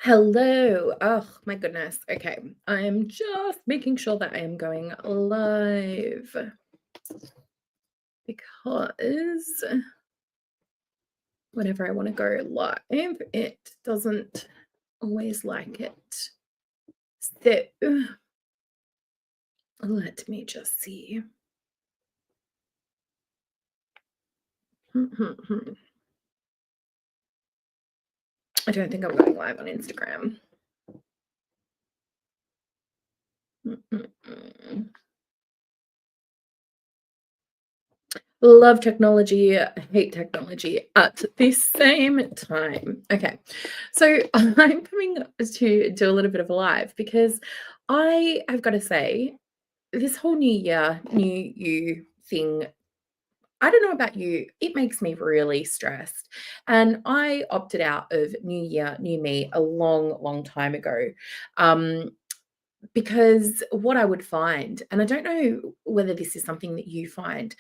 Hello. Oh my goodness. Okay. I am just making sure that I am going live because whenever I want to go live, it doesn't always like it. So let me just see. I don't think I'm going live on Instagram. Love technology, hate technology at the same time. Okay, so I'm coming to do a little bit of a live because I have got to say, this whole new year, new you thing, I don't know about you, it makes me really stressed. And I opted out of New Year, New Me a long, long time ago. Um, because what I would find, and I don't know whether this is something that you find,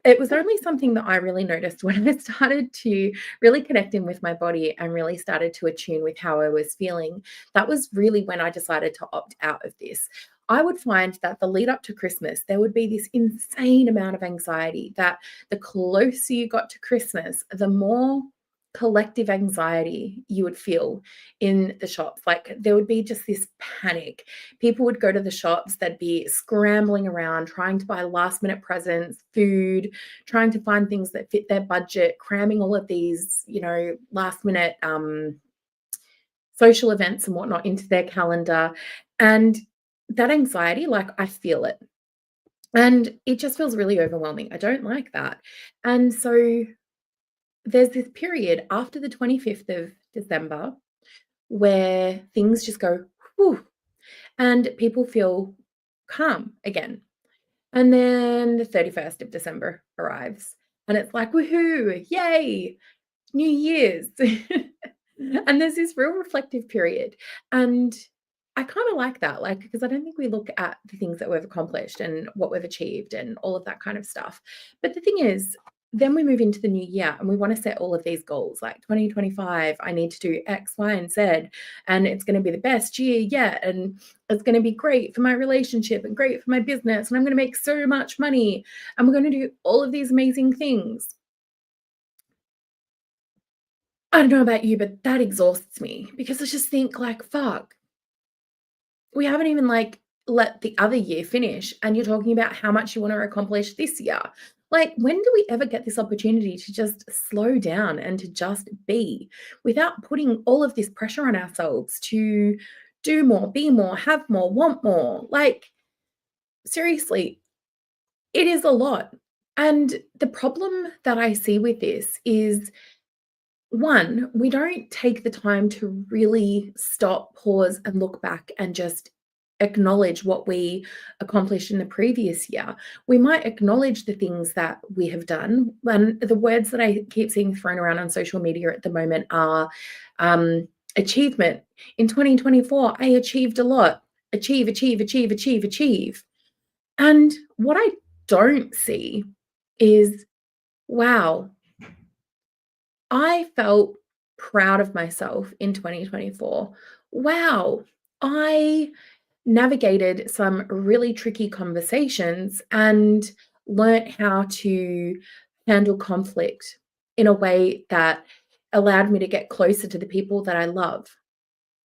it was only something that I really noticed when I started to really connect in with my body and really started to attune with how I was feeling. That was really when I decided to opt out of this. I would find that the lead up to Christmas, there would be this insane amount of anxiety that the closer you got to Christmas, the more collective anxiety you would feel in the shops. Like there would be just this panic. People would go to the shops, they'd be scrambling around, trying to buy last minute presents, food, trying to find things that fit their budget, cramming all of these, last minute social events and whatnot into their calendar. And that anxiety, like I feel it. And it just feels really overwhelming. I don't like that. And so there's this period after the 25th of December where things just go, whew, and people feel calm again. And then the 31st of December arrives and it's like, woohoo, yay, New Year's. And there's this real reflective period. And I kind of like that, like, because I don't think we look at the things that we've accomplished and what we've achieved and all of that kind of stuff. But the thing is, then we move into the new year and we want to set all of these goals like 2025, I need to do X, Y, and Z, and it's going to be the best year yet. And it's going to be great for my relationship and great for my business. And I'm going to make so much money. And we're going to do all of these amazing things. I don't know about you, but that exhausts me because I just think like, fuck, we haven't even like let the other year finish and you're talking about how much you want to accomplish this year. Like, when do we ever get this opportunity to just slow down and to just be without putting all of this pressure on ourselves to do more, be more, have more, want more? Like, seriously, it is a lot. And the problem that I see with this is one, we don't take the time to really stop, pause, and look back and just acknowledge what we accomplished in the previous year. We might acknowledge the things that we have done. And the words that I keep seeing thrown around on social media at the moment are achievement. In 2024, I achieved a lot. Achieve, achieve, achieve, achieve, achieve. And what I don't see is, wow, I felt proud of myself in 2024. Wow, I navigated some really tricky conversations and learnt how to handle conflict in a way that allowed me to get closer to the people that I love.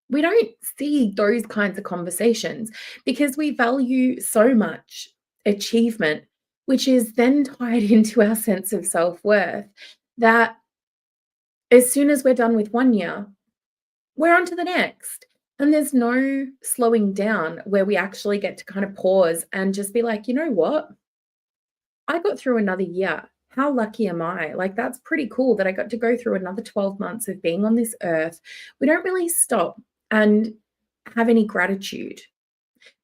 We don't see those kinds of conversations because we value so much achievement, which is then tied into our sense of self worth, that as soon as we're done with one year, we're on to the next. And there's no slowing down where we actually get to kind of pause and just be like, you know what? I got through another year. How lucky am I? Like, that's pretty cool that I got to go through another 12 months of being on this earth. We don't really stop and have any gratitude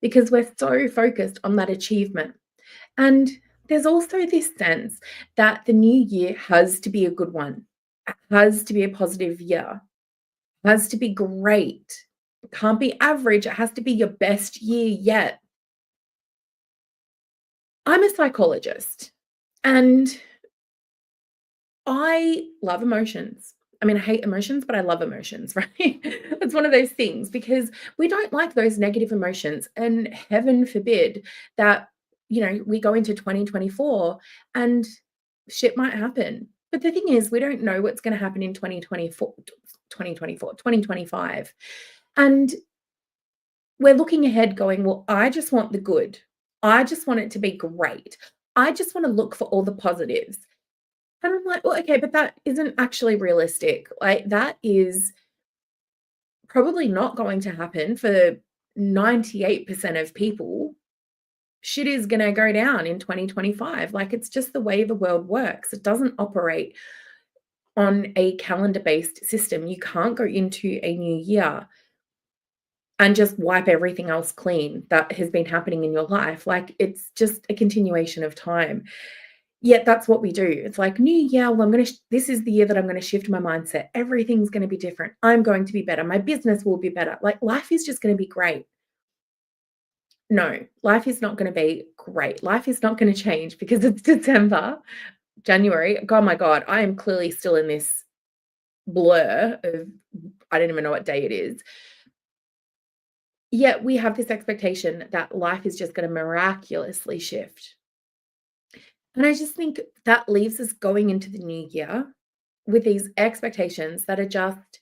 because we're so focused on that achievement. And there's also this sense that the new year has to be a good one, it has to be a positive year, it has to be great. It can't be average. It has to be your best year yet. I'm a psychologist and I love emotions. I mean, I hate emotions, but I love emotions, right? It's one of those things because we don't like those negative emotions. And heaven forbid that, we go into 2024 and shit might happen. But the thing is, we don't know what's going to happen in 2025. And we're looking ahead going, well, I just want the good. I just want it to be great. I just want to look for all the positives. And I'm like, well, okay, but that isn't actually realistic. Like, that is probably not going to happen for 98% of people. Shit is going to go down in 2025. Like, it's just the way the world works. It doesn't operate on a calendar-based system. You can't go into a new year and just wipe everything else clean that has been happening in your life. Like, it's just a continuation of time. Yet that's what we do. It's like, new year, well, this is the year that I'm going to shift my mindset. Everything's going to be different. I'm going to be better. My business will be better. Like, life is just going to be great. No, life is not going to be great. Life is not going to change because it's December, January. Oh my God, I am clearly still in this blur of, I don't even know what day it is. Yet we have this expectation that life is just going to miraculously shift. And I just think that leaves us going into the new year with these expectations that are just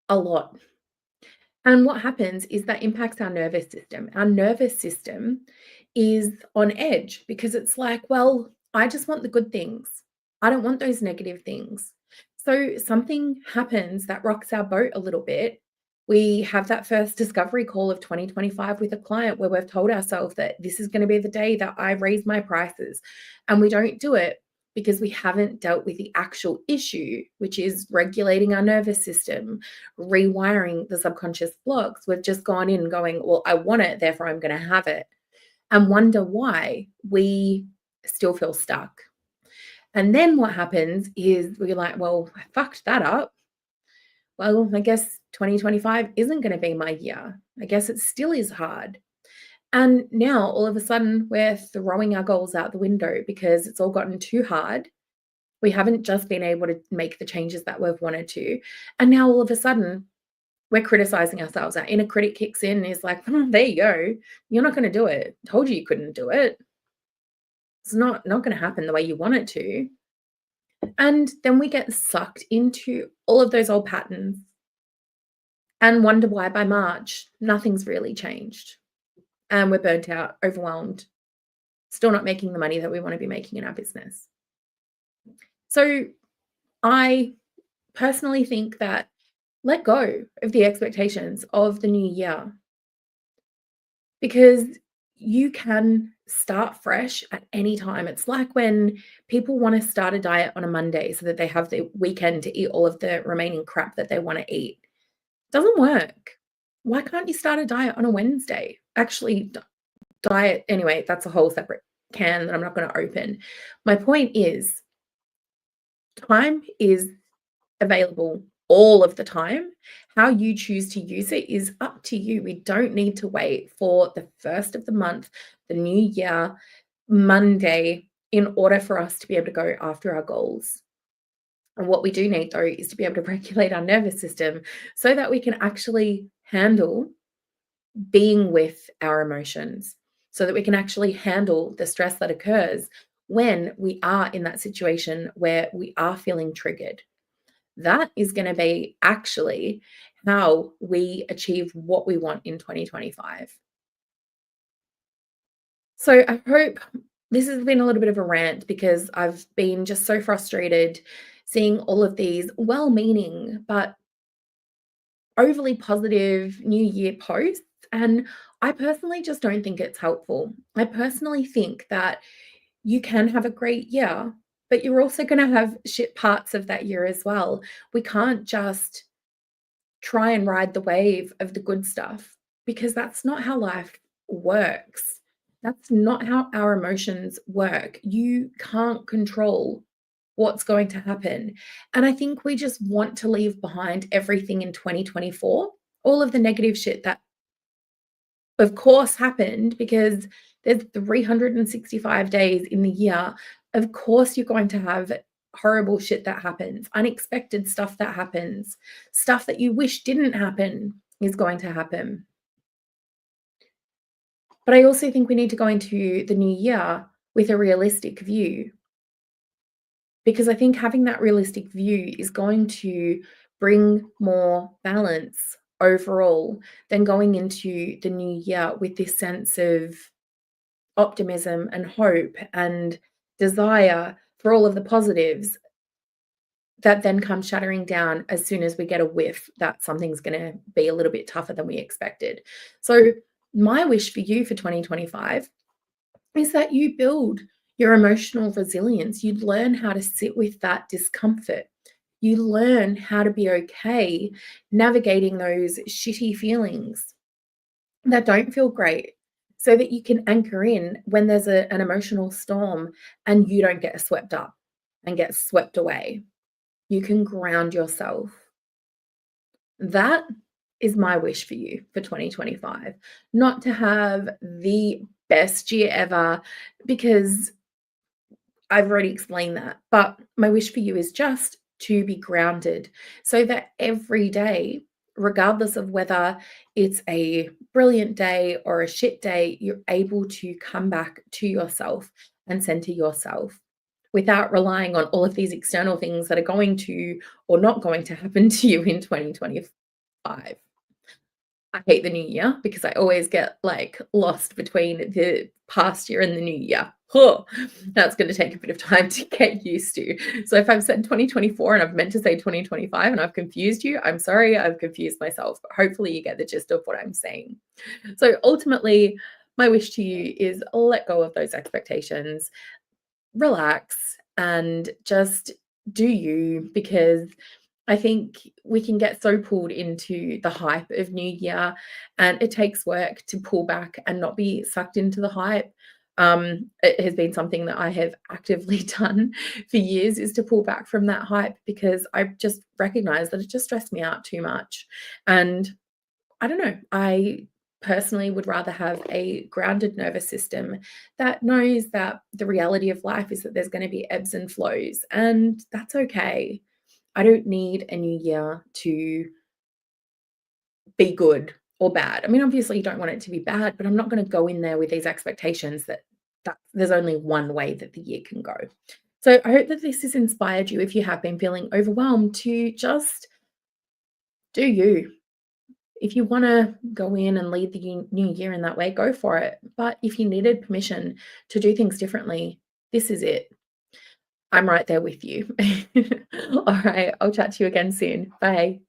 a lot. And what happens is that impacts our nervous system. Our nervous system is on edge because it's like, well, I just want the good things. I don't want those negative things. So something happens that rocks our boat a little bit. We have that first discovery call of 2025 with a client where we've told ourselves that this is going to be the day that I raise my prices. And we don't do it because we haven't dealt with the actual issue, which is regulating our nervous system, rewiring the subconscious blocks. We've just gone in going, well, I want it, therefore I'm going to have it, and wonder why we still feel stuck. And then what happens is we're like, well, I fucked that up. Well, I guess 2025 isn't going to be my year. I guess it still is hard. And now all of a sudden we're throwing our goals out the window because it's all gotten too hard. We haven't just been able to make the changes that we've wanted to. And now all of a sudden we're criticizing ourselves. Our inner critic kicks in and is like, there you go. You're not going to do it. Told you couldn't do it. It's not going to happen the way you want it to. And then we get sucked into all of those old patterns and wonder why by March, nothing's really changed. And we're burnt out, overwhelmed, still not making the money that we want to be making in our business. So I personally think that let go of the expectations of the new year because you can start fresh at any time. It's like when people want to start a diet on a Monday so that they have the weekend to eat all of the remaining crap that they want to eat. It doesn't work. Why can't you start a diet on a Wednesday? Actually, diet, anyway, that's a whole separate can that I'm not going to open. My point is, time is available all of the time. How you choose to use it is up to you. We don't need to wait for the first of the month, the new year, Monday, in order for us to be able to go after our goals. And what we do need, though, is to be able to regulate our nervous system so that we can actually handle being with our emotions, so that we can actually handle the stress that occurs when we are in that situation where we are feeling triggered. That is going to be actually how we achieve what we want in 2025. So I hope this has been a little bit of a rant because I've been just so frustrated seeing all of these well-meaning but overly positive New Year posts. And I personally just don't think it's helpful. I personally think that you can have a great year, but you're also going to have shit parts of that year as well. We can't just try and ride the wave of the good stuff because that's not how life works. That's not how our emotions work. You can't control what's going to happen. And I think we just want to leave behind everything in 2024, all of the negative shit that, of course, happened because there's 365 days in the year. Of course, you're going to have horrible shit that happens, unexpected stuff that happens, stuff that you wish didn't happen is going to happen. But I also think we need to go into the new year with a realistic view, because I think having that realistic view is going to bring more balance overall than going into the new year with this sense of optimism and hope and desire for all of the positives that then come shattering down as soon as we get a whiff that something's going to be a little bit tougher than we expected. So, my wish for you for 2025 is that you build your emotional resilience. You learn how to sit with that discomfort. You learn how to be okay navigating those shitty feelings that don't feel great, so that you can anchor in when there's an emotional storm and you don't get swept up and get swept away. You can ground yourself. That is my wish for you for 2025. Not to have the best year ever, because I've already explained that. But my wish for you is just to be grounded so that every day, regardless of whether it's a brilliant day or a shit day, you're able to come back to yourself and center yourself without relying on all of these external things that are going to or not going to happen to you in 2025. I hate the new year because I always get like lost between the past year and the new year. Huh, that's going to take a bit of time to get used to. So if I've said 2024 and I've meant to say 2025 and I've confused you, I'm sorry, I've confused myself. But hopefully you get the gist of what I'm saying. So ultimately, my wish to you is let go of those expectations, relax, and just do you, because I think we can get so pulled into the hype of New Year, and it takes work to pull back and not be sucked into the hype. It has been something that I have actively done for years, is to pull back from that hype, because I've just recognized that it just stressed me out too much. And I don't know, I personally would rather have a grounded nervous system that knows that the reality of life is that there's going to be ebbs and flows, and that's okay. I don't need a new year to be good or bad. I mean, obviously, you don't want it to be bad, but I'm not going to go in there with these expectations that there's only one way that the year can go. So I hope that this has inspired you, if you have been feeling overwhelmed, to just do you. If you want to go in and lead the new year in that way, go for it. But if you needed permission to do things differently, this is it. I'm right there with you. All right, I'll chat to you again soon. Bye.